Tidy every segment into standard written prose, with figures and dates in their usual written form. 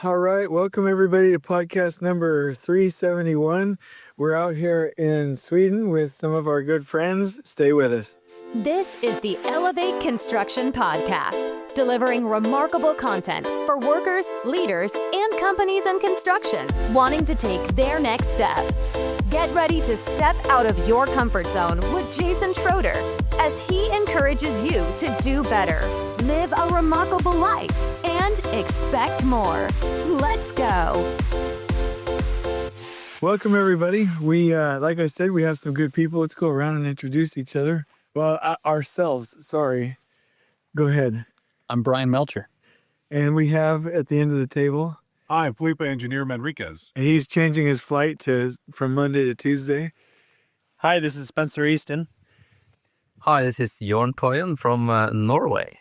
All right, welcome everybody to podcast number 371. We're out here in Sweden with some of our good friends. Stay with us. This is the Elevate Construction Podcast, delivering remarkable content for workers, leaders, and companies in construction wanting to take their next step. Get ready to step out of your comfort zone with Jason Schroeder as he encourages you to do better, live a remarkable life, and expect more. Let's go. Welcome everybody. We, like I said, we have some good people. Let's go around and introduce each other. Well, ourselves, sorry. Go ahead. I'm Brian Melchure. And we have at the end of the table. Hi, I'm Felipe Engineer Manriquez. And he's changing his flight from Monday to Tuesday. Hi, this is Spencer Easton. Hi, this is Yorn Toyan from Norway.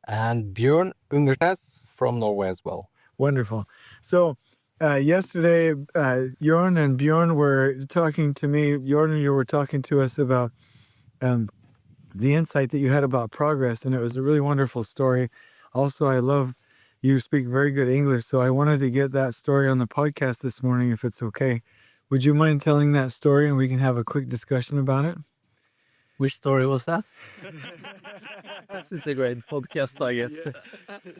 And Bjorn Unes from Norway as well. Wonderful. So yesterday, Yorn and Bjorn were talking to me. Yorn and you were talking to us about the insight that you had about progress, and it was a really wonderful story. Also, I love you speak very good English, so I wanted to get that story on the podcast this morning, if it's okay. Would you mind telling that story and we can have a quick discussion about it? Which story was that? This is a great podcast, I guess.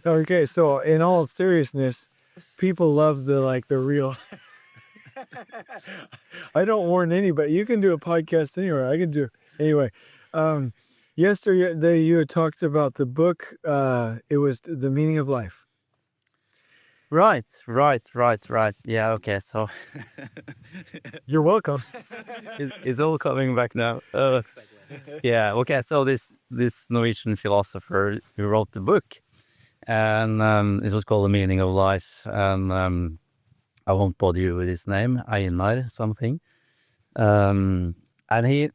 Okay, so in all seriousness, people love the real. I don't warn anybody. You can do a podcast anywhere. I can do anyway. Yesterday you had talked about the book. It was The Meaning of Life. Right. Yeah, okay, so You're welcome. it's all coming back now. Yeah, okay, so this Norwegian philosopher who wrote the book, and it was called The Meaning of Life, and I won't bother you with his name, Einar something. And he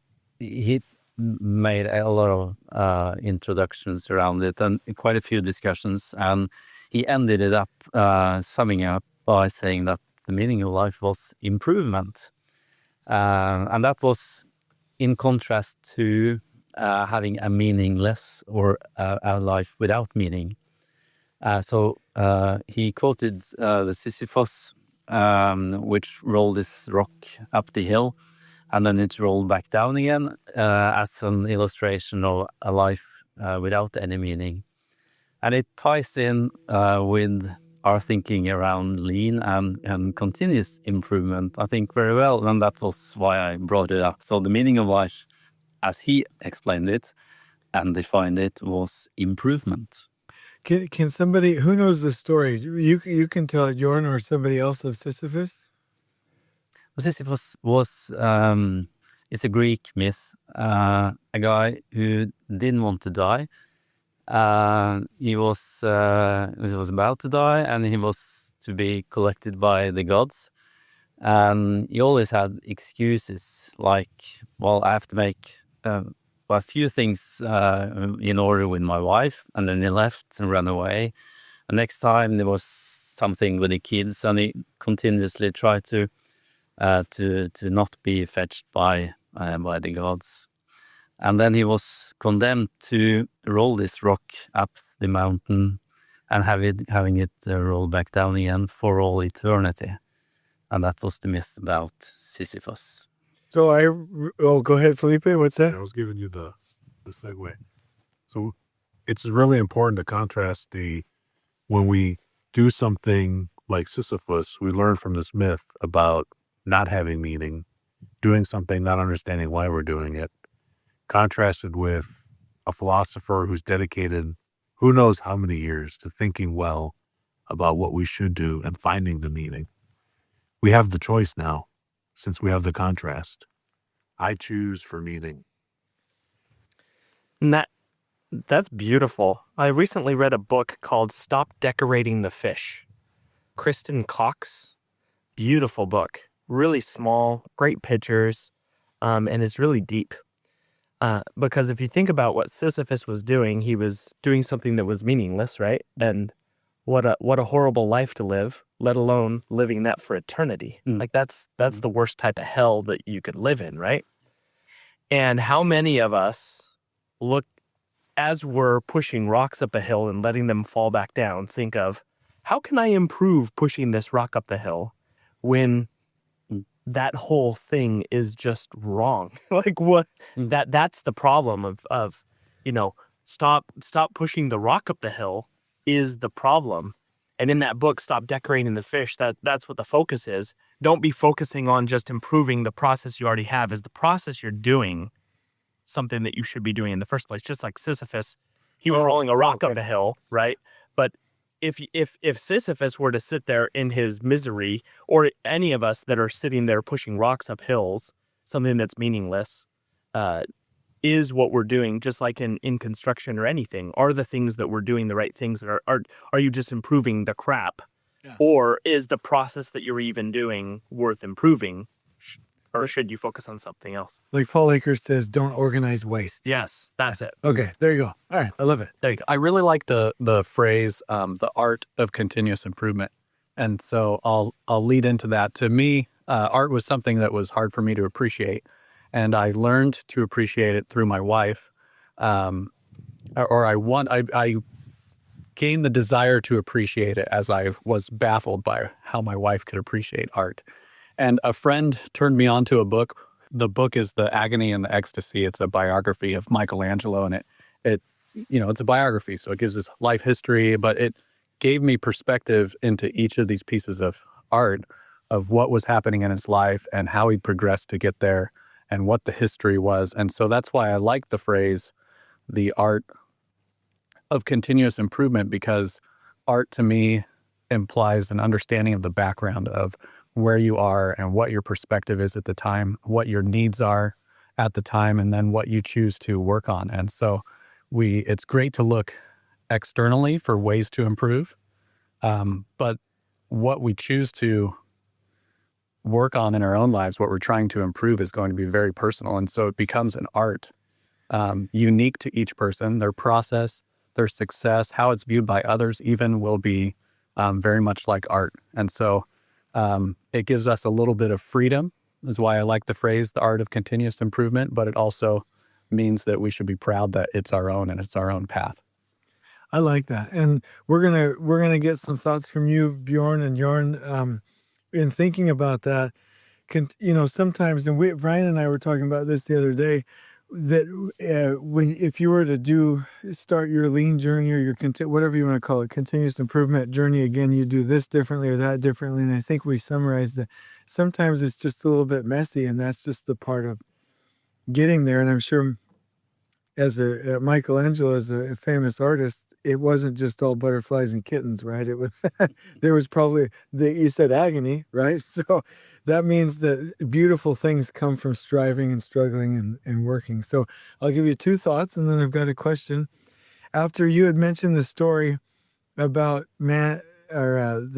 made a lot of introductions around it and quite a few discussions, and he ended it up summing up by saying that the meaning of life was improvement. And that was in contrast to having a meaningless or a life without meaning. So he quoted the Sisyphus, which rolled this rock up the hill, and then it rolled back down again as an illustration of a life without any meaning. And it ties in with our thinking around lean and continuous improvement, I think, very well. And that was why I brought it up. So the meaning of life, as he explained it and defined it, was improvement. Can somebody who knows the story? You can tell it, Yorn, or somebody else of Sisyphus. Sisyphus was it's a Greek myth. A guy who didn't want to die. He was about to die, and he was to be collected by the gods. And he always had excuses like, well, I have to make a few things in order with my wife, and then he left and ran away. The next time there was something with the kids, and he continuously tried to not be fetched by the gods. And then he was condemned to roll this rock up the mountain and having it roll back down again for all eternity. And that was the myth about Sisyphus. So go ahead, Felipe. What's that? I was giving you the segue. So it's really important to contrast when we do something like Sisyphus, we learn from this myth about not having meaning, doing something, not understanding why we're doing it, contrasted with a philosopher who's dedicated who knows how many years to thinking well about what we should do and finding the meaning. We have the choice now, since we have the contrast. I choose for meaning. That's beautiful. I recently read a book called Stop Decorating the Fish. Kristen Cox. Beautiful book. Really small, great pictures, and it's really deep. Because if you think about what Sisyphus was doing, he was doing something that was meaningless, right? And what a horrible life to live, let alone living that for eternity. Like that's the worst type of hell that you could live in, right? And how many of us look, as we're pushing rocks up a hill and letting them fall back down, think of, how can I improve pushing this rock up the hill when that whole thing is just wrong? Like what that's the problem of stop pushing the rock up the hill is the problem. And in that book, Stop Decorating the Fish, that's what the focus is. Don't be focusing on just improving the process you already have. Is the process you're doing something that you should be doing in the first place? Just like Sisyphus, he was rolling a rock up a hill, right? But if Sisyphus were to sit there in his misery, or any of us that are sitting there pushing rocks up hills, something that's meaningless, is what we're doing, just like in construction or anything. Are the things that we're doing the right things? That are you just improving the crap? Yeah. Or is the process that you're even doing worth improving? Or should you focus on something else? Like Paul Akers says, don't organize waste. Yes, that's it. Okay, there you go. All right, I love it. There you go. I really like the phrase, the art of continuous improvement. And so I'll lead into that. To me, art was something that was hard for me to appreciate. And I learned to appreciate it through my wife. I gained the desire to appreciate it as I was baffled by how my wife could appreciate art. And a friend turned me on to a book. The book is The Agony and the Ecstasy. It's a biography of Michelangelo, and it's a biography, so it gives us life history, but it gave me perspective into each of these pieces of art of what was happening in his life and how he progressed to get there and what the history was. And so that's why I like the phrase, the art of continuous improvement, because art to me implies an understanding of the background of where you are and what your perspective is at the time, what your needs are at the time, and then what you choose to work on. And so it's great to look externally for ways to improve, but what we choose to work on in our own lives, what we're trying to improve, is going to be very personal. And so it becomes an art unique to each person. Their process, their success, how it's viewed by others even will be very much like art. And so it gives us a little bit of freedom. That's why I like the phrase, the art of continuous improvement, but it also means that we should be proud that it's our own and it's our own path. I like that. And we're gonna get some thoughts from you, Bjorn and Yorn, in thinking about that. Sometimes, and Brian and I were talking about this the other day, that if you were to start your lean journey or your whatever you want to call it, continuous improvement journey again, you do this differently or that differently. And I think we summarized that sometimes it's just a little bit messy, and that's just the part of getting there. And I'm sure as Michelangelo, as a famous artist, it wasn't just all butterflies and kittens, right? It was there was probably you said agony, right? So that means that beautiful things come from striving and struggling and working. So I'll give you two thoughts, and then I've got a question. After you had mentioned the story about the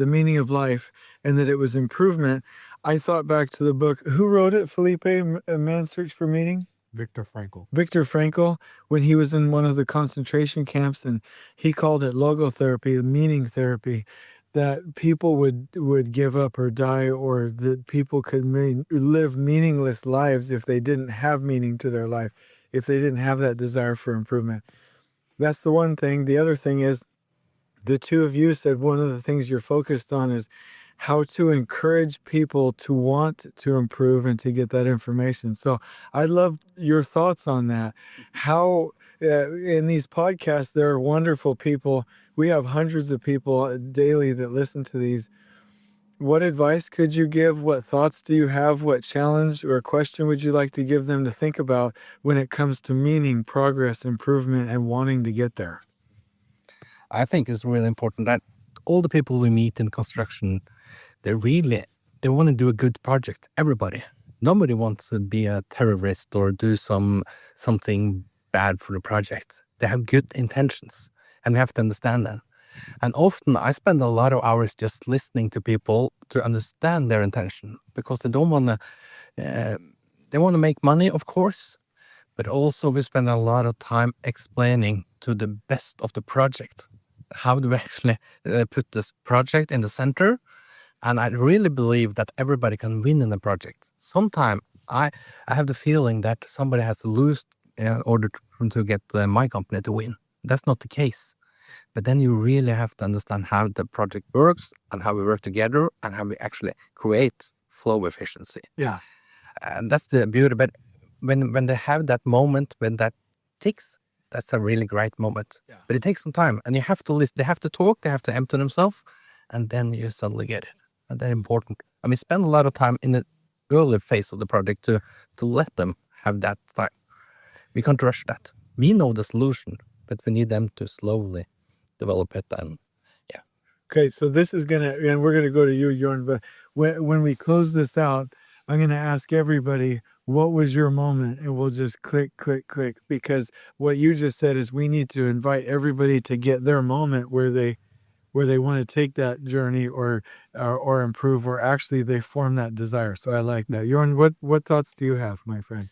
meaning of life and that it was improvement, I thought back to the book. Who wrote it? Felipe, A Man's Search for Meaning? Viktor Frankl. Viktor Frankl, when he was in one of the concentration camps, and he called it logotherapy, meaning therapy, that people would give up or die, or that people could live meaningless lives if they didn't have meaning to their life, if they didn't have that desire for improvement. That's the one thing. The other thing is, the two of you said one of the things you're focused on is how to encourage people to want to improve and to get that information. So I'd love your thoughts on that. How in these podcasts, there are wonderful people. We have hundreds of people daily that listen to these. What advice could you give? What thoughts do you have? What challenge or question would you like to give them to think about when it comes to meaning, progress, improvement, and wanting to get there? I think it's really important that all the people we meet in construction, they want to do a good project. Everybody. Nobody wants to be a terrorist or do something bad for the project. They have good intentions, and we have to understand that. And often I spend a lot of hours just listening to people to understand their intention, because they don't want to, they want to make money, of course, but also we spend a lot of time explaining to the best of the project. How do we actually put this project in the center? And I really believe that everybody can win in the project. Sometimes I have the feeling that somebody has to lose in order to get my company to win. That's not the case. But then you really have to understand how the project works and how we work together and how we actually create flow efficiency. Yeah. And that's the beauty. But when they have that moment, when that ticks, that's a really great moment. Yeah. But it takes some time, and you have to listen. They have to talk. They have to empty themselves, and then you suddenly get it. And that's important. I mean, spend a lot of time in the early phase of the project to let them have that time. We can't rush that. We know the solution, but we need them to slowly develop it. And Okay, so this is and we're gonna go to you, Jorn, but when we close this out, I'm gonna ask everybody, what was your moment? And we'll just click, because what you just said is we need to invite everybody to get their moment where they want to take that journey or improve, or actually they form that desire. So I like that. Jorn, what thoughts do you have, my friend?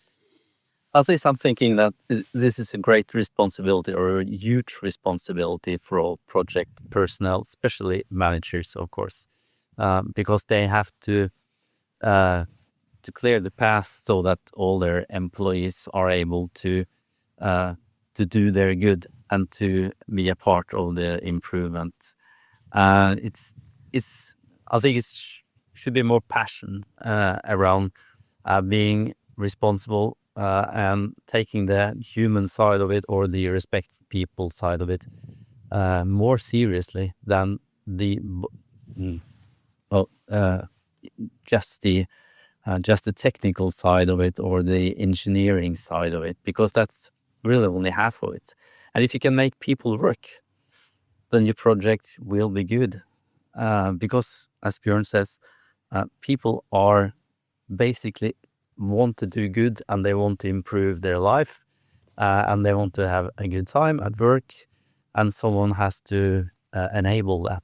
At least I'm thinking that this is a great responsibility, or a huge responsibility for all project personnel, especially managers, of course, because they have to clear the path so that all their employees are able to do their good and to be a part of the improvement. It's I think it should be more passion around being responsible and taking the human side of it, or the respect people side of it, more seriously than just the technical side of it or the engineering side of it, because that's really only half of it. And if you can make people work, then your project will be good. Because, as Bjorn says, people are basically want to do good, and they want to improve their life, and they want to have a good time at work, and someone has to enable that.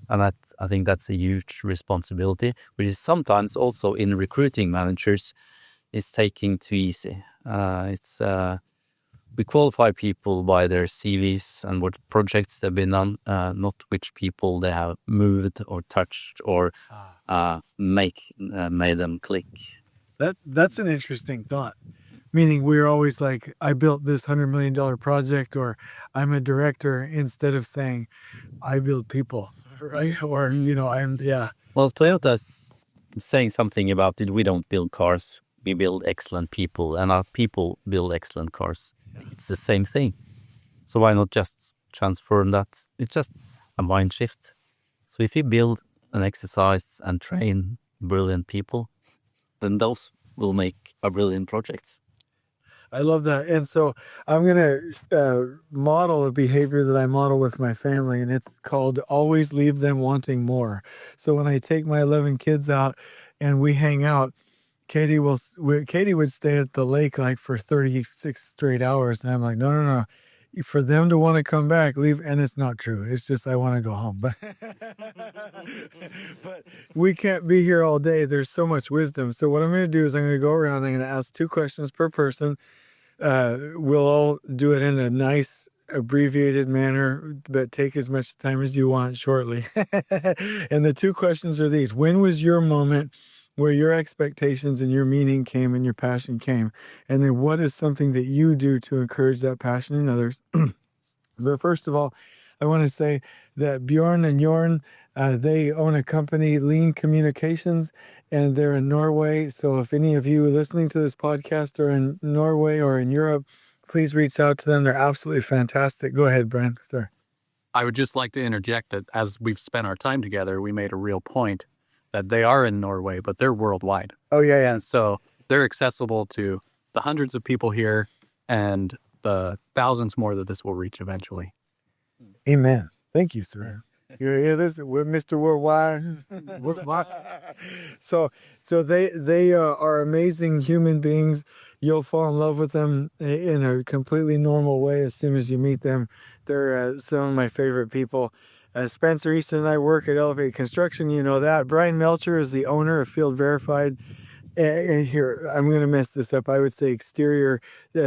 And I think that's a huge responsibility, which is sometimes also in recruiting managers, it's taking too easy. We qualify people by their CVs and what projects they've been on, not which people they have moved or touched or made them click. That's an interesting thought. Meaning we're always like, I built this $100 million project, or I'm a director, instead of saying, I build people, right? Or, Well, Toyota's saying something about it. We don't build cars, we build excellent people, and our people build excellent cars. It's the same thing. So why not just transform that? It's just a mind shift. So if you build an exercise and train brilliant people, then those will make a brilliant project. I love that. And so I'm going to model a behavior that I model with my family, and it's called always leave them wanting more. So when I take my 11 kids out and we hang out, Katie would stay at the lake like for 36 straight hours. And I'm like, no. For them to want to come back, leave. And it's not true. It's just, I want to go home. But we can't be here all day. There's so much wisdom. So what I'm going to do is I'm going to go around. I'm going to ask 2 questions per person. We'll all do it in a nice abbreviated manner, but take as much time as you want shortly. And the 2 questions are these. When was your moment where your expectations and your meaning came and your passion came? And then what is something that you do to encourage that passion in others? But first of all, I want to say that Bjorn and Yorn, they own a company, Lean Communications, and they're in Norway. So if any of you listening to this podcast are in Norway or in Europe, please reach out to them. They're absolutely fantastic. Go ahead, Brian. Sorry. I would just like to interject that as we've spent our time together, we made a real point that they are in Norway, but they're worldwide. Oh, yeah. And so they're accessible to the hundreds of people here and the thousands more that this will reach eventually. Amen. Thank you, sir. You hear this? We're Mr. Worldwide. What's my? So they are amazing human beings. You'll fall in love with them in a completely normal way as soon as you meet them. They're some of my favorite people. Spencer, Easton, and I work at Elevate Construction. You know that. Brian Melchure is the owner of Field Verified. And here, I'm going to mess this up. I would say exterior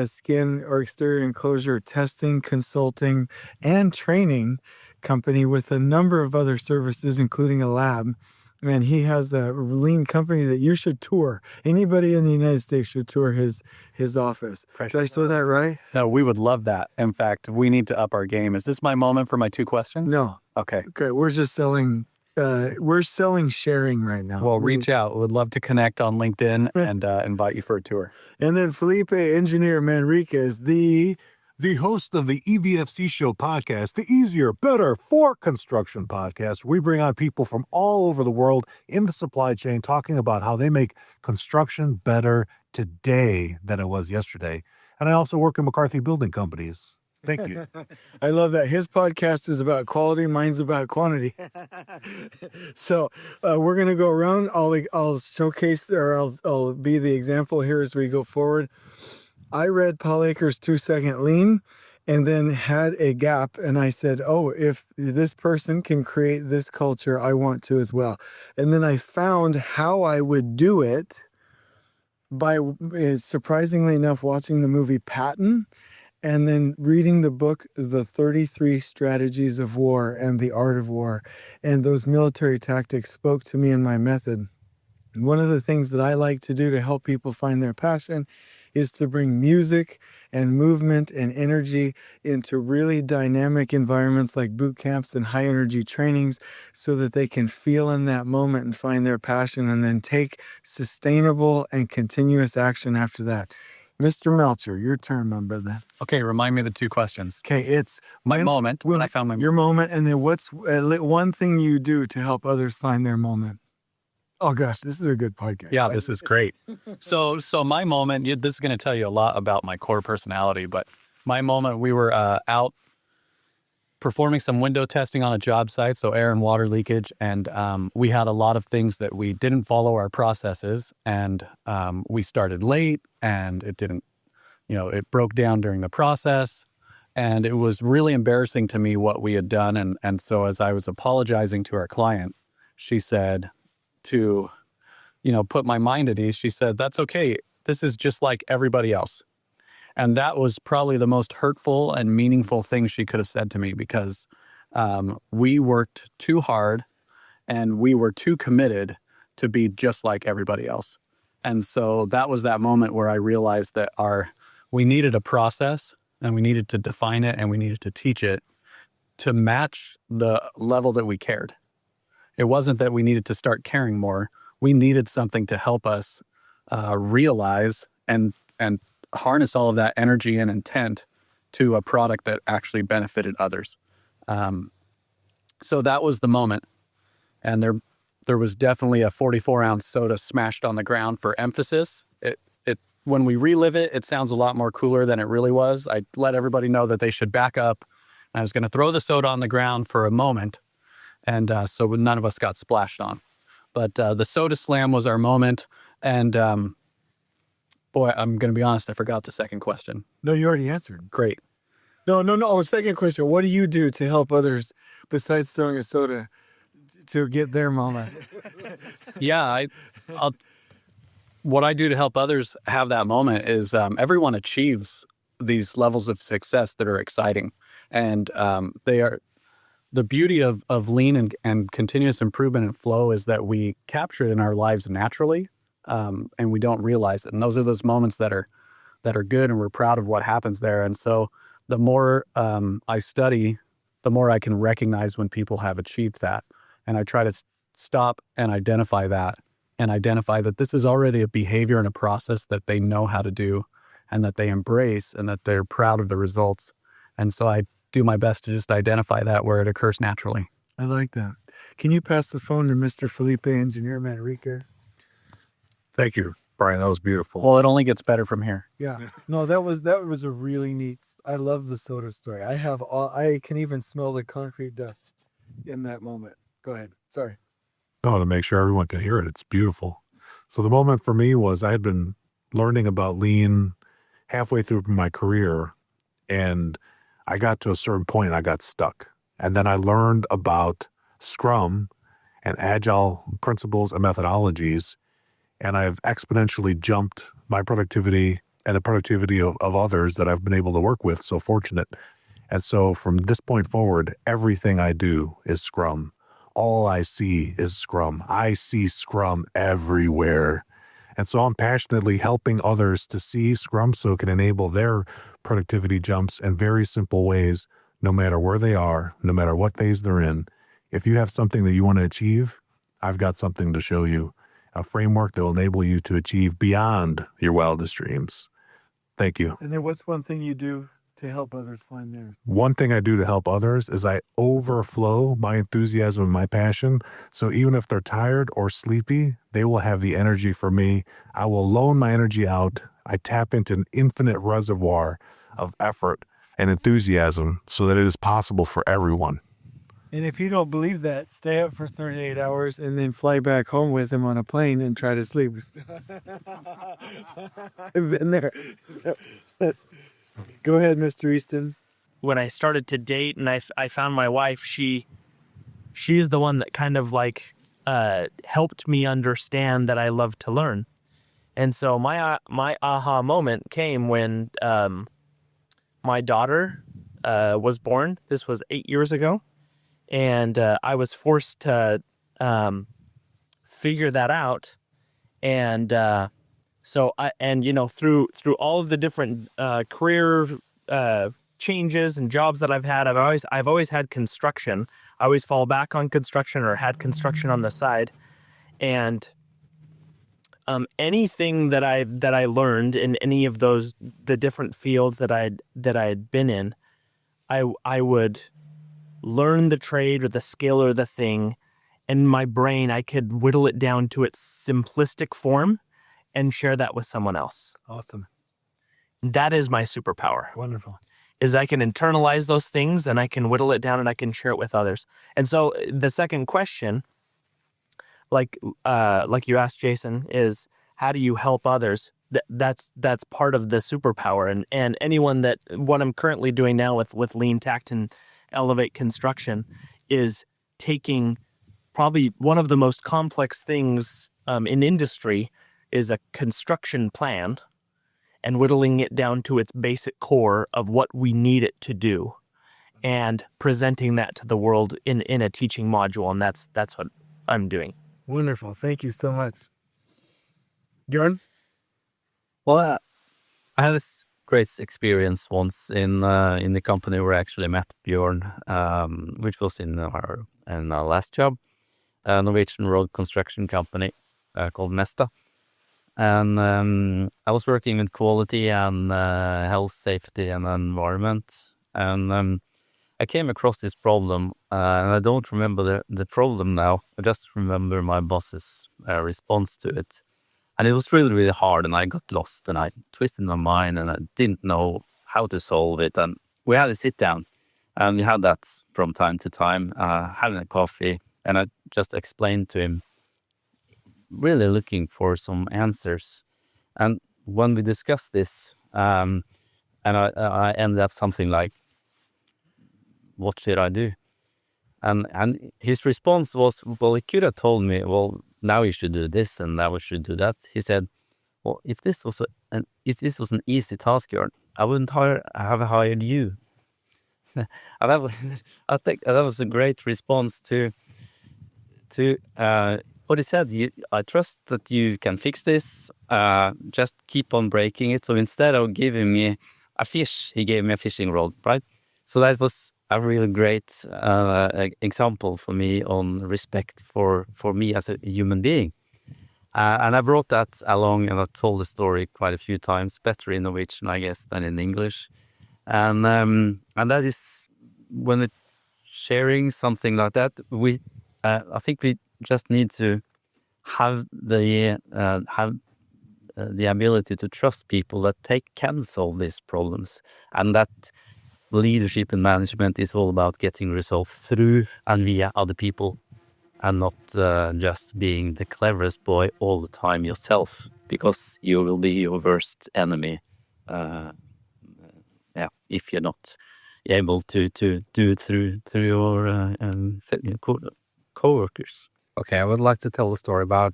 skin or exterior enclosure testing, consulting, and training company with a number of other services, including a lab. and he has a lean company that you should tour. Anybody in the United States should tour his office. Did I say that right? No, we would love that. In fact, we need to up our game. Is this my moment for my 2 questions? No. Okay. Okay, we're just selling. We're selling sharing right now. Well, reach out. We'd love to connect on LinkedIn and invite you for a tour. And then Felipe Engineer Manriquez, The host of the EVFC Show podcast, the Easier, Better for Construction podcast. We bring on people from all over the world in the supply chain talking about how they make construction better today than it was yesterday. And I also work in McCarthy Building Companies. Thank you. I love that. His podcast is about quality, mine's about quantity. So we're going to go around. I'll showcase, or I'll be the example here as we go forward. I read Paul Akers' 2-Second Lean and then had a gap. And I said, oh, if this person can create this culture, I want to as well. And then I found how I would do it by, surprisingly enough, watching the movie Patton. And then reading the book, The 33 Strategies of War and the Art of War, and those military tactics spoke to me in my method. And one of the things that I like to do to help people find their passion is to bring music and movement and energy into really dynamic environments like boot camps and high energy trainings so that they can feel in that moment and find their passion and then take sustainable and continuous action after that. Mr. Melchure, your turn, my brother. Okay, remind me of the 2 questions. Okay, it's My moment, when I found my your moment, and then what's one thing you do to help others find their moment? Oh gosh, this is a good podcast. Yeah, this is great. So my moment, this is going to tell you a lot about my core personality, but my moment, we were out performing some window testing on a job site, so air and water leakage, and we had a lot of things that we didn't follow our processes, and we started late, and it didn't, it broke down during the process, and it was really embarrassing to me what we had done, and so as I was apologizing to our client, she said to, put my mind at ease, she said, that's okay, this is just like everybody else. And that was probably the most hurtful and meaningful thing she could have said to me, because we worked too hard and we were too committed to be just like everybody else. And so that was that moment where I realized that we needed a process, and we needed to define it, and we needed to teach it to match the level that we cared. It wasn't that we needed to start caring more. We needed something to help us realize and harness all of that energy and intent to a product that actually benefited others. So that was the moment. And there was definitely a 44-ounce soda smashed on the ground for emphasis. When we relive it, it sounds a lot more cooler than it really was. I let everybody know that they should back up. I was going to throw the soda on the ground for a moment, and so none of us got splashed on. But the soda slam was our moment, and boy, I'm going to be honest, I forgot the second question. No, you already answered. Great. No. Second question. What do you do to help others besides throwing a soda to get their moment? Yeah, what I do to help others have that moment is everyone achieves these levels of success that are exciting. And they are the beauty of lean and continuous improvement and flow is that we capture it in our lives naturally, and we don't realize it. And those are those moments that are good, and we're proud of what happens there. And so the more I study, the more I can recognize when people have achieved that. And I try to stop and identify that, and identify that this is already a behavior and a process that they know how to do, and that they embrace, and that they're proud of the results. And so I do my best to just identify that where it occurs naturally. I like that. Can you pass the phone to Mr. Felipe Engineer Manriquez? Thank you, Brian. That was beautiful. Well, it only gets better from here. Yeah. No, that was a really neat. I love the soda story. I can even smell the concrete dust in that moment. Go ahead. Sorry. No, to make sure everyone can hear it. It's beautiful. So the moment for me was I had been learning about lean halfway through my career, and I got to a certain point and I got stuck. And then I learned about scrum and agile principles and methodologies, and I've exponentially jumped my productivity and the productivity of others that I've been able to work with. So fortunate. And so from this point forward, everything I do is scrum. all I see is Scrum. I see Scrum everywhere. And so I'm passionately helping others to see Scrum so it can enable their productivity jumps in very simple ways, no matter where they are, no matter what phase they're in. If you have something that you want to achieve, I've got something to show you, a framework that will enable you to achieve beyond your wildest dreams. Thank you. And then what's one thing you do to help others find theirs? One thing I do to help others is I overflow my enthusiasm and my passion. So even if they're tired or sleepy, they will have the energy for me. I will loan my energy out. I tap into an infinite reservoir of effort and enthusiasm so that it is possible for everyone. And if you don't believe that, stay up for 38 hours and then fly back home with him on a plane and try to sleep. I've been there. So, go ahead, Mr. Easton. When I started to date and I found my wife, she's the one that kind of like helped me understand that I love to learn. And so my aha moment came when my daughter was born. This was 8 years ago. And I was forced to figure that out. And so through all of the different career changes and jobs that I've had, I've always had construction. I always fall back on construction or had construction on the side. And anything that I learned in any of the different fields that I had been in, I would learn the trade or the skill or the thing, and in my brain I could whittle it down to its simplistic form and share that with someone else. Awesome. That is my superpower. Wonderful. Is I can internalize those things and I can whittle it down and I can share it with others. And so the second question, like you asked Jason, is how do you help others? That's part of the superpower. And anyone what I'm currently doing now with Lean Tact and Elevate Construction is taking probably one of the most complex things in industry is a construction plan and whittling it down to its basic core of what we need it to do and presenting that to the world in a teaching module. And that's what I'm doing. Wonderful. Thank you so much. Bjorn? Well, I had this great experience once in the company where I actually met Bjorn, which was in our last job, a Norwegian road construction company called Mesta. And I was working with quality and health, safety, and environment. And I came across this problem, and I don't remember the problem now. I just remember my boss's response to it. And it was really, really hard, and I got lost, and I twisted my mind, and I didn't know how to solve it. And we had a sit down, and we had that from time to time, having a coffee, and I just explained to him, really looking for some answers. And when we discussed this, and I ended up something like, what should I do? And his response was, well, he could have told me, well, now you should do this and now we should do that. He said, well, if this was an easy task, Yorn, I wouldn't have hired you. And I think that was a great response to what he said. I trust that you can fix this. Just keep on breaking it. So instead of giving me a fish, he gave me a fishing rod, right? So that was a really great example for me on respect for me as a human being. And I brought that along, and I told the story quite a few times, better in Norwegian, I guess, than in English. And that is, when sharing something like that, I think we just need to have the ability to trust people that can solve these problems, and that leadership and management is all about getting resolved through and via other people, and not just being the cleverest boy all the time yourself, because you will be your worst enemy. If you're not able to do it through your co-workers. Okay, I would like to tell a story about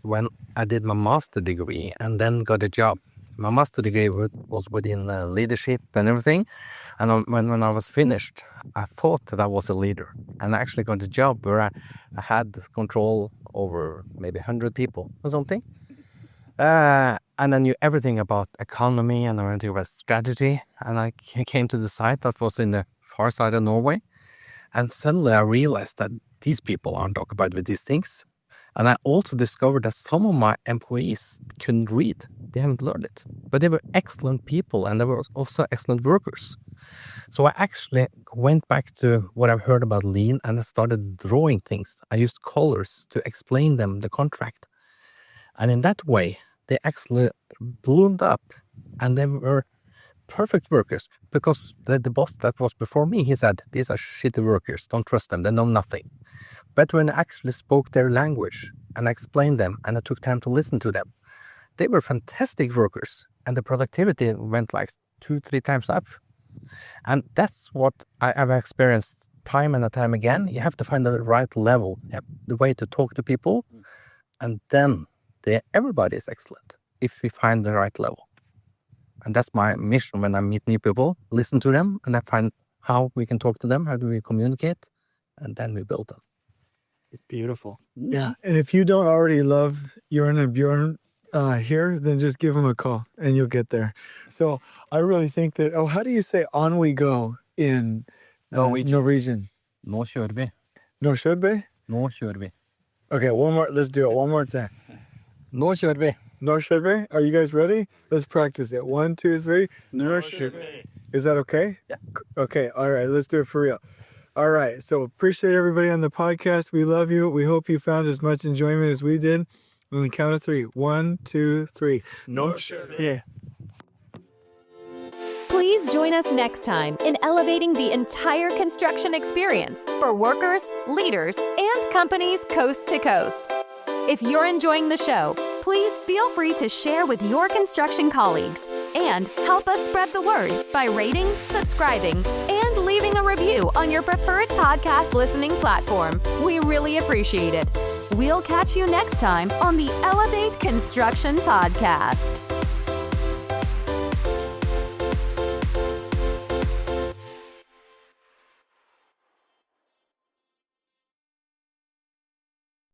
when I did my master degree and then got a job my master degree was within leadership and everything. And when I was finished, I thought that I was a leader, and I actually got a job where I had control over maybe 100 people or something. And I knew everything about economy and everything about strategy. And I came to the site that was in the far side of Norway. And suddenly I realized that these people aren't occupied with these things. And I also discovered that some of my employees couldn't read. They haven't learned it. But they were excellent people, and they were also excellent workers. So I actually went back to what I've heard about lean, and I started drawing things. I used colors to explain them the contract. And in that way, they actually bloomed up, and they were perfect workers, because the boss that was before me, he said, these are shitty workers, don't trust them, they know nothing. But when I actually spoke their language and I explained them and I took time to listen to them, they were fantastic workers, and the productivity went like 2-3 times up. And that's what I've experienced time and time again. You have to find the right level, the way to talk to people, and then everybody is excellent if we find the right level. And that's my mission when I meet new people, listen to them, and I find how we can talk to them, how do we communicate, and then we build them. It's beautiful. Yeah. And if you don't already love Yorn and Bjorn here, then just give them a call and you'll get there. So I really think that, how do you say on we go in Norwegian? Nå kjører vi. No should be? Nå kjører vi. Okay, one more. Let's do it one more time. Nå kjører vi. No should be? Are you guys ready? Let's practice it. 1, 2, 3. No should be. Is that okay? Yeah. Okay. All right. Let's do it for real. All right. So appreciate everybody on the podcast. We love you. We hope you found as much enjoyment as we did. On the count of 3. 1, 2, 3. No should be. Please join us next time in elevating the entire construction experience for workers, leaders, and companies coast to coast. If you're enjoying the show, please feel free to share with your construction colleagues and help us spread the word by rating, subscribing, and leaving a review on your preferred podcast listening platform. We really appreciate it. We'll catch you next time on the Elevate Construction Podcast.